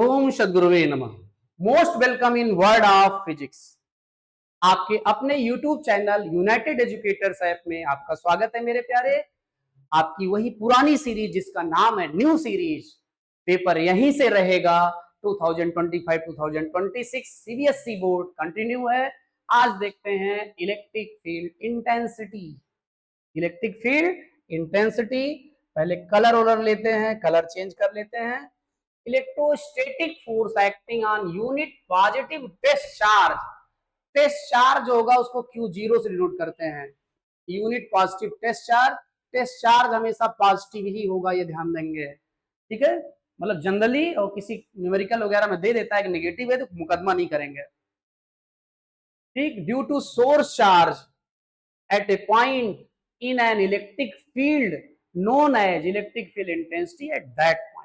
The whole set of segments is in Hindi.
ओम सद्गुरुवे नमः। Most welcome in world of physics. आपके अपने YouTube channel United educators app में आपका स्वागत है मेरे प्यारे। आपकी वही पुरानी सीरीज जिसका नाम है न्यू सीरीज। पेपर यहीं से रहेगा। 2025-2026 सीबीएसई बोर्ड कंटिन्यू है। आज देखते हैं electric field intensity. Electric field intensity. पहले कलर ओलर लेते हैं, कलर चेंज कर लेते हैं। Electrostatic force acting on unit positive test charge. Test charge होगा उसको Q0 से डिनोट करते हैं। यूनिट पॉजिटिव टेस्ट चार्ज हमेशा पॉजिटिव ही होगा, ये ध्यान देंगे। ठीक है, मतलब जनरली और किसी न्यूमेरिकल वगैरह में दे देता है कि नेगेटिव है तो मुकदमा नहीं करेंगे। ठीक, due to source charge at a point in an electric field known as electric field intensity at that point.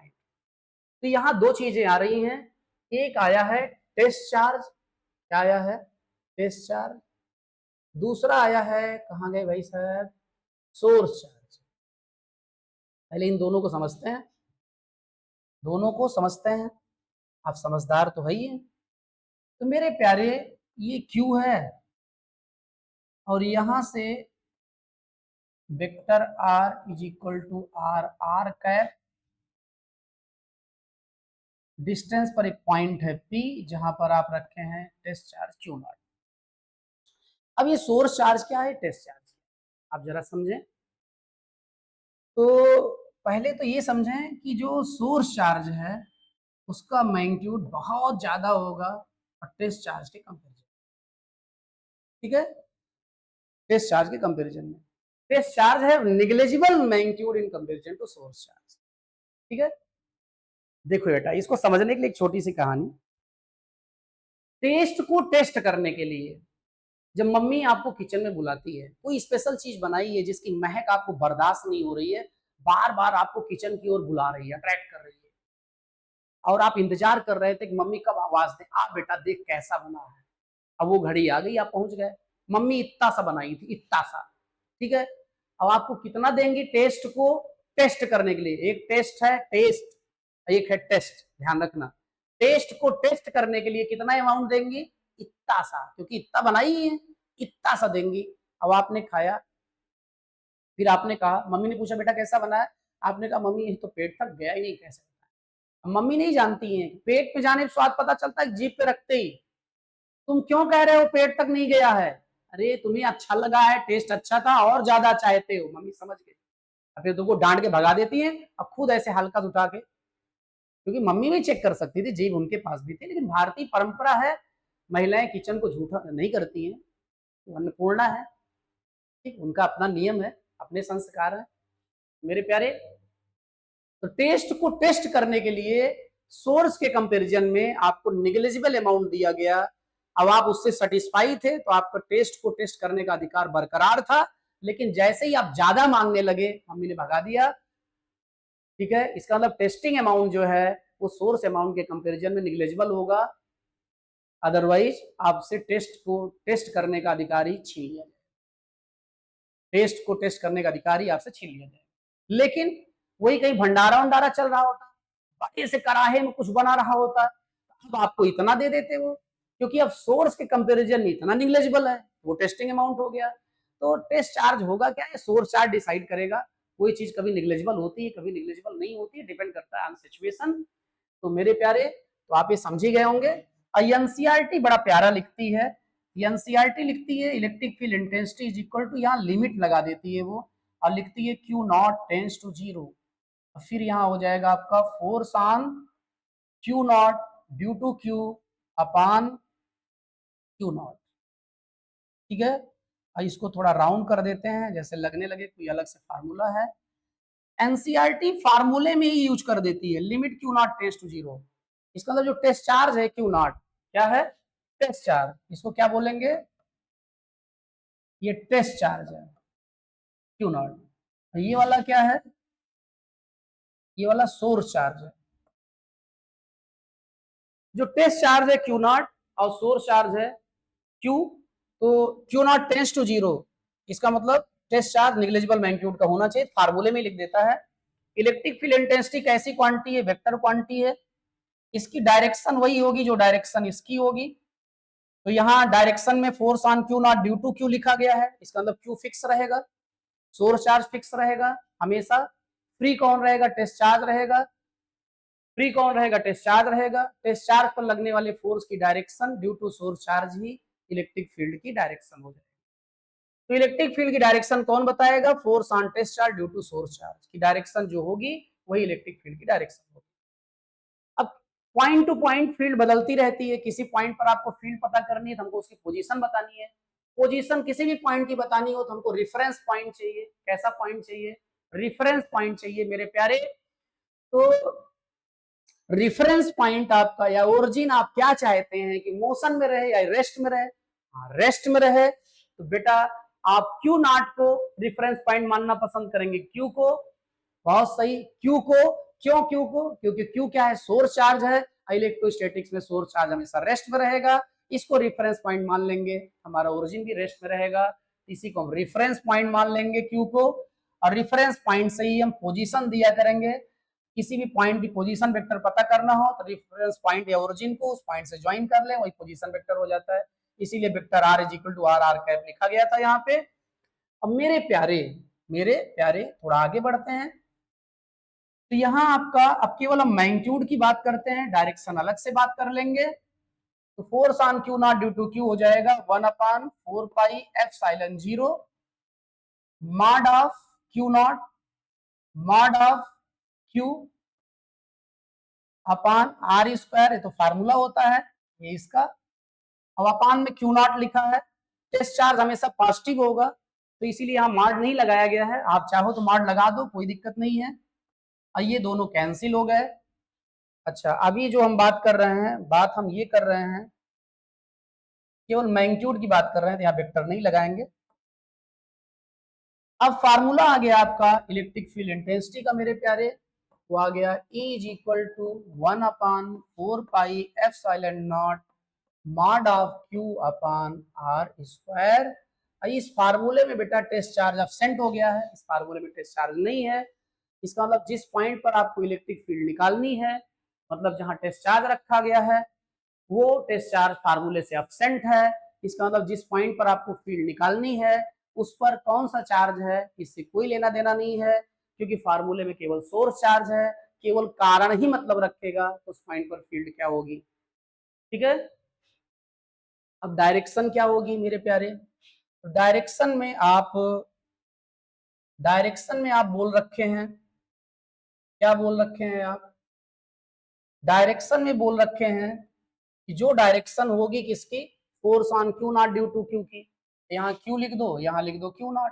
तो यहां दो चीजें आ रही हैं। एक आया है टेस्ट चार्ज, क्या आया है? Test charge. दूसरा आया है, कहां गए भाई साहब, सोर्स चार्ज। पहले इन दोनों को समझते हैं, दोनों को समझते हैं। आप समझदार तो है ही हैं। तो मेरे प्यारे, ये Q है और यहां से vector R is equal to R cap. Distance पर एक पॉइंट है P जहां पर आप रखे हैं टेस्ट चार्ज Q0। अब ये सोर्स चार्ज क्या है, टेस्ट चार्ज आप जरा समझें। तो पहले तो ये समझें कि जो सोर्स चार्ज है उसका मैग्नीट्यूड बहुत ज्यादा होगा और टेस्ट चार्ज के कंपैरिजन। ठीक है, टेस्ट चार्ज के कंपैरिजन में टेस्ट चार्ज है negligible magnitude in comparison to source charge. ठीक है, देखो बेटा, इसको समझने के लिए एक छोटी सी कहानी। टेस्ट को टेस्ट करने के लिए जब मम्मी आपको किचन में बुलाती है, कोई स्पेशल चीज बनाई है जिसकी महक आपको बर्दाश्त नहीं हो रही है, बार बार आपको किचन की ओर बुला रही है, अट्रैक्ट कर रही है, और आप इंतजार कर रहे थे कि मम्मी कब आवाज दे, आ बेटा देख कैसा बना है। अब वो घड़ी आ गई, आप पहुंच गए। मम्मी इतना सा बनाई थी, इतना सा। ठीक है, अब आपको कितना देंगी टेस्ट को टेस्ट करने के लिए? एक टेस्ट है टेस्ट, एक है टेस्ट, ध्यान रखना। टेस्ट को टेस्ट करने के लिए कितना अमाउंट देंगी? इतना सा, क्योंकि इतना बनाई है, इतना सा देंगी। अब आपने खाया, फिर आपने कहा, मम्मी ने पूछा बेटा कैसा बना है? आपने कहा मम्मी ये तो पेट तक गया ही नहीं, कैसे बना है? मम्मी नहीं जानती है, पेट पे जाने स्वाद पता चलता है जीभ पे रखते ही। तुम क्यों कह रहे हो पेट तक नहीं गया है? अरे तुम्हें अच्छा लगा है, टेस्ट अच्छा था और ज्यादा चाहते हो। मम्मी समझ गई, फिर तुमको डांट के भगा देती है। अब खुद ऐसे हल्का उठा के, क्योंकि मम्मी भी चेक कर सकती थी, जीभ उनके पास भी थी, लेकिन भारतीय परंपरा है, महिलाएं किचन को झूठा नहीं करती हैं, वो अन्नपूर्णा है। ठीक, उनका अपना नियम है, अपने संस्कार है मेरे प्यारे। तो टेस्ट को टेस्ट करने के लिए सोर्स के कंपैरिजन में आपको निग्लिजिबल अमाउंट दिया गया। अब आप उससे सेटिस्फाई थे तो आपका टेस्ट को टेस्ट करने का अधिकार बरकरार था, लेकिन जैसे ही आप ज्यादा मांगने लगे, मम्मी ने भगा दिया। ठीक है, इसका मतलब टेस्टिंग अमाउंट जो है वो सोर्स अमाउंट के कंपैरिजन में निग्लिजिबल होगा, अदरवाइज आपसे टेस्ट को टेस्ट करने का अधिकार ही छीन लिया जाए। टेस्ट को टेस्ट करने का अधिकार ही आपसे छीन लिया जाए। लेकिन वही कहीं भंडारा वंडारा चल रहा होता, बड़े से कराहे में कुछ बना रहा होता, अब आपको इतना दे देते वो, क्योंकि अब सोर्स के कंपैरिजन में इतना निग्लिजिबल है, वो टेस्टिंग अमाउंट हो गया। तो टेस्ट चार्ज होगा क्या, ये सोर्स चार्ज डिसाइड करेगा। कोई चीज कभी निग्लिजिबल होती है, कभी निग्लिजिबल नहीं होती है, डिपेंड करता है ऑन सिचुएशन। तो मेरे प्यारे, तो आप ये समझ ही गए होंगे। एनसीईआरटी बड़ा प्यारा लिखती है, एनसीईआरटी लिखती है electric field intensity is equal to, यहाँ लिमिट लगा देती है वो, और लिखती है Q0 टेंड्स टू 0। फिर यहाँ हो जाएगा आपका force on Q0 due to Q upon Q0। ठीक है, और इसको थोड़ा राउंड कर देते हैं, जैसे लगने लगे कोई अलग से फार्मूला है। एनसीईआरटी फार्मूले में ही यूज कर देती है, लिमिट Q0 टेंड्स टू 0। इसका मतलब जो टेस्ट चार्ज है Q0 क्या है? Test charge. इसको क्या बोलेंगे? ये टेस्ट चार्ज है Q0। ये वाला क्या है? ये वाला सोर्स चार्ज है। जो टेस्ट चार्ज है Q0 और सोर्स चार्ज है Q, तो Q0 टेंड्स टू 0, इसका मतलब टेस्ट चार्ज निग्लिजिबल मैग्नीट्यूड का होना चाहिए, फार्मूले में लिख देता है। इलेक्ट्रिक फील्ड इंटेंसिटी कैसी क्वांटिटी है? वेक्टर क्वांटिटी है। इसकी डायरेक्शन वही होगी जो डायरेक्शन इसकी होगी। तो यहाँ डायरेक्शन में force on Q nought due to Q लिखा गया है, इसका मतलब क्यू फिक्स रहेगा, सोर्स चार्ज फिक्स रहेगा हमेशा। फ्री कौन रहेगा? टेस्ट चार्ज रहेगा। फ्री कौन रहेगा? टेस्ट चार्ज रहेगा। टेस्ट चार्ज पर लगने वाले फोर्स की direction due to source charge ही इलेक्ट्रिक फील्ड की डायरेक्शन हो जाएगी। तो इलेक्ट्रिक फील्ड की डायरेक्शन कौन बताएगा? Force on test charge due to source charge की डायरेक्शन जो होगी वही इलेक्ट्रिक फील्ड की डायरेक्शन होगी। अब पॉइंट टू पॉइंट फील्ड बदलती रहती है। किसी पॉइंट पर आपको फील्ड पता करनी है तो हमको उसकी पोजीशन बतानी है। पोजीशन किसी भी पॉइंट की बतानी हो तो हमको रेफरेंस पॉइंट चाहिए। कैसा पॉइंट चाहिए? रेफरेंस पॉइंट चाहिए मेरे प्यारे। तो रेफरेंस पॉइंट आपका या ओरिजिन आप क्या चाहते हैं कि मोशन में रहे या रेस्ट में रहे? रेस्ट में रहे तो बेटा आप क्यू नॉट को रेफरेंस पॉइंट मानना पसंद करेंगे। क्यू को, बहुत सही, क्यू को। क्यों क्यू को? क्योंकि क्यू क्या है? सोर्स चार्ज है। इलेक्ट्रोस्टैटिक्स में सोर्स चार्ज हमेशा रेस्ट में रहेगा, इसको रेफरेंस पॉइंट मान लेंगे। हमारा ओरिजिन भी रेस्ट में रहेगा, इसी को हम रेफरेंस पॉइंट मान लेंगे क्यू को। और रेफरेंस पॉइंट से ही हम पोजीशन दिया करेंगे। किसी भी पॉइंट की पोजीशन वेक्टर पता करना हो तो रेफरेंस पॉइंट या ओरिजिन को उस पॉइंट से ज्वाइन कर ले, वही पोजीशन वेक्टर हो जाता है। इसीलिए vector R is equal to R R cap लिखा गया था यहाँ पे। अब मेरे प्यारे थोड़ा आगे बढ़ते हैं। तो यहाँ आपका अब केवल हम मैग्नीट्यूड की बात करते हैं, डायरेक्शन अलग से बात कर लेंगे। तो force on Q nought due to Q हो जाएगा 1/4 pi epsilon 0 mod of Q nought mod of Q upon R square. ये तो फार्मूला होता है ये इसका। अब अपान में क्यू नॉट लिखा है। टेस्ट चार्ज हमेशा पॉजिटिव होगा तो इसीलिए यहाँ मॉड नहीं लगाया गया है। आप चाहो तो मॉड लगा दो, कोई दिक्कत नहीं है। और ये दोनों कैंसिल हो गए। अच्छा, अभी जो हम बात कर रहे हैं, बात हम ये कर रहे हैं, केवल मैग्नीट्यूड की बात कर रहे हैं तो यहाँ वेक्टर नहीं लगाएंगे। अब फार्मूला आ गया आपका इलेक्ट्रिक फील्ड इंटेंसिटी का मेरे प्यारे। वो आ गया E is equal to 1/4 pi epsilon nought mod of Q upon R square. इस फार्मूले में बेटा टेस्ट चार्ज एब्सेंट हो गया है, इस फार्मूले में टेस्ट चार्ज नहीं है। इसका मतलब जिस पॉइंट पर आपको इलेक्ट्रिक फील्ड निकालनी है, मतलब जहां टेस्ट चार्ज रखा गया है, वो टेस्ट चार्ज फार्मूले से एब्सेंट है। इसका मतलब जिस पॉइंट पर आपको फील्ड निकालनी है उस पर कौन सा चार्ज है इससे कोई लेना देना नहीं है, क्योंकि फार्मूले में केवल सोर्स चार्ज है। केवल कारण ही मतलब रखेगा उस पॉइंट पर फील्ड क्या होगी। ठीक है। अब डायरेक्शन क्या होगी मेरे प्यारे? तो डायरेक्शन में आप बोल रखे हैं, क्या बोल रखे हैं आप? डायरेक्शन में बोल रखे हैं कि जो डायरेक्शन होगी किसकी? Force on Q nought due to Q की। यहाँ क्यू लिख दो, यहाँ लिख दो क्यू नॉट।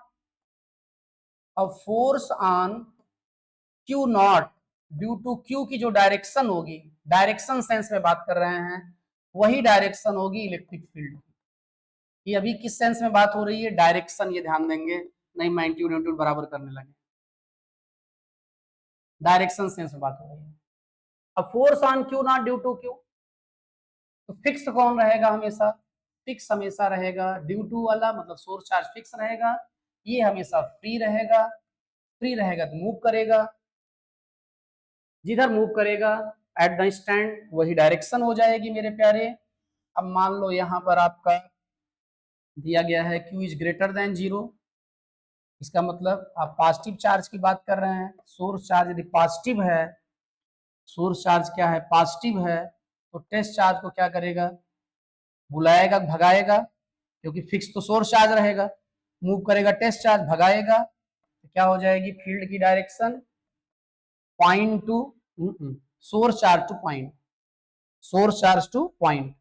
अब force on Q nought due to Q की जो डायरेक्शन होगी, डायरेक्शन सेंस में बात कर रहे हैं, वही डायरेक्शन होगी इलेक्ट्रिक फील्ड की। ये अभी किस सेंस में बात हो रही है? डायरेक्शन, ये ध्यान देंगे, नहीं मैग्नीट्यूड बराबर करने लगे। डायरेक्शन सेंस में बात हो रही है। अब force on Q nought due to Q, तो फिक्स कौन रहेगा? हमेशा फिक्स हमेशा रहेगा ड्यू टू वाला, मतलब सोर्स चार्ज फिक्स रहेगा। ये हमेशा फ्री रहेगा। फ्री रहेगा तो मूव करेगा, जिधर मूव करेगा एट द स्टैंड वही डायरेक्शन हो जाएगी मेरे प्यारे। अब मान लो यहाँ पर आपका दिया गया है Q इज ग्रेटर देन 0। इसका मतलब आप पॉजिटिव चार्ज की बात कर रहे हैं। सोर्स चार्ज यदि पॉजिटिव है, सोर्स चार्ज क्या है? पॉजिटिव है, तो टेस्ट चार्ज को क्या करेगा? बुलाएगा, भगाएगा, क्योंकि फिक्स तो सोर्स चार्ज रहेगा। मूव करेगा टेस्ट चार्ज, भगाएगा, तो क्या हो जाएगी फील्ड की direction? Point two source charge two point, source charge two point.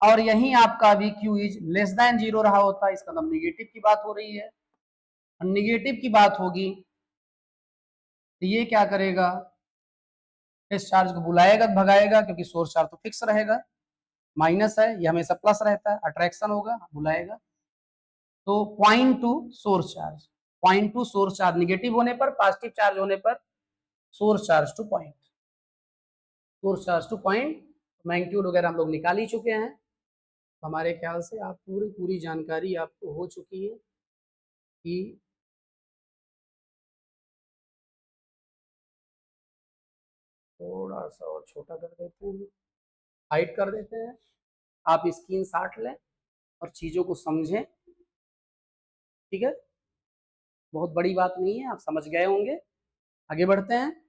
और यही आपका अभी Q इज लेस देन 0 रहा होता है, इसका मतलब निगेटिव की बात हो रही है। निगेटिव की बात होगी तो ये क्या करेगा? टेस्ट चार्ज को बुलाएगा, भगाएगा, क्योंकि सोर्स चार्ज तो फिक्स रहेगा। माइनस है, ये हमेशा प्लस रहता है, अट्रैक्शन होगा, बुलाएगा। तो point two source charge, point two source charge negative होने पर, पॉजिटिव चार्ज होने पर source charge two point, source charge two point. Magnitude वगैरह हम लोग निकाल ही चुके हैं। हमारे ख्याल से आप पूरी जानकारी आपको हो चुकी है कि थोड़ा सा और छोटा कर देते हैं, हाइट कर देते हैं। आप स्क्रीन शॉट लें और चीज़ों को समझें, ठीक है। बहुत बड़ी बात नहीं है, आप समझ गए होंगे। आगे बढ़ते हैं।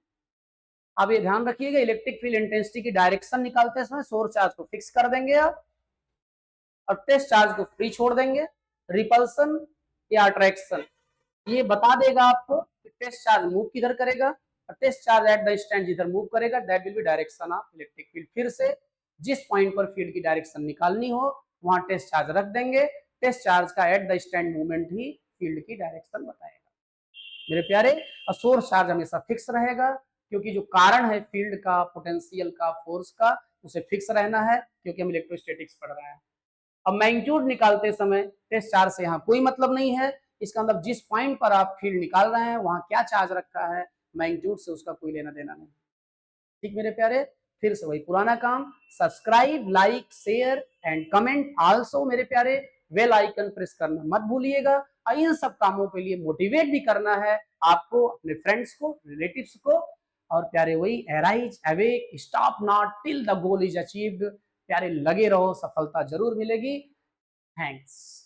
आप ये ध्यान रखिएगा, इलेक्ट्रिक फील्ड इंटेंसिटी की डायरेक्शन निकालते समय सोर्स चार्ज को फिक्स कर देंगे आप, और टेस्ट चार्ज को फ्री छोड़ देंगे। रिपल्सन या अट्रैक्शन ये बता देगा आपको कि टेस्ट चार्ज मूव किधर करेगा, और test charge at the stand जिधर मूव करेगा that will be direction of electric field. फिर से जिस पॉइंट पर फील्ड की डायरेक्शन निकालनी हो वहां टेस्ट चार्ज रख देंगे। टेस्ट चार्ज का eight the stand movement he field की डायरेक्शन बताएगा मेरे प्यारे। और सोर्स चार्ज हमेशा फिक्स रहेगा, क्योंकि जो कारण है फील्ड का, पोटेंशियल का, फोर्स का, उसे फिक्स रहना है, क्योंकि हम इलेक्ट्रोस्टैटिक्स पढ़ रहे हैं। अब मैग्नीट्यूड निकालते समय टेस्ट चार्ज से यहाँ कोई मतलब नहीं है। इसका मतलब जिस पॉइंट पर आप फील्ड निकाल रहे हैं वहां क्या चार्ज रखा है, मैग्नीट्यूड से उसका कोई लेना देना नहीं। ठीक मेरे प्यारे, फिर से वही पुराना काम, subscribe, like, share and comment also मेरे प्यारे। बेल आइकन प्रेस करना मत भूलिएगा। और इन सब कामों के लिए मोटिवेट भी करना है आपको, अपने फ्रेंड्स को, रिलेटिव्स को। और प्यारे वही, arise, awake, stop not till the goal is achieved. प्यारे लगे रहो, सफलता जरूर मिलेगी। थैंक्स।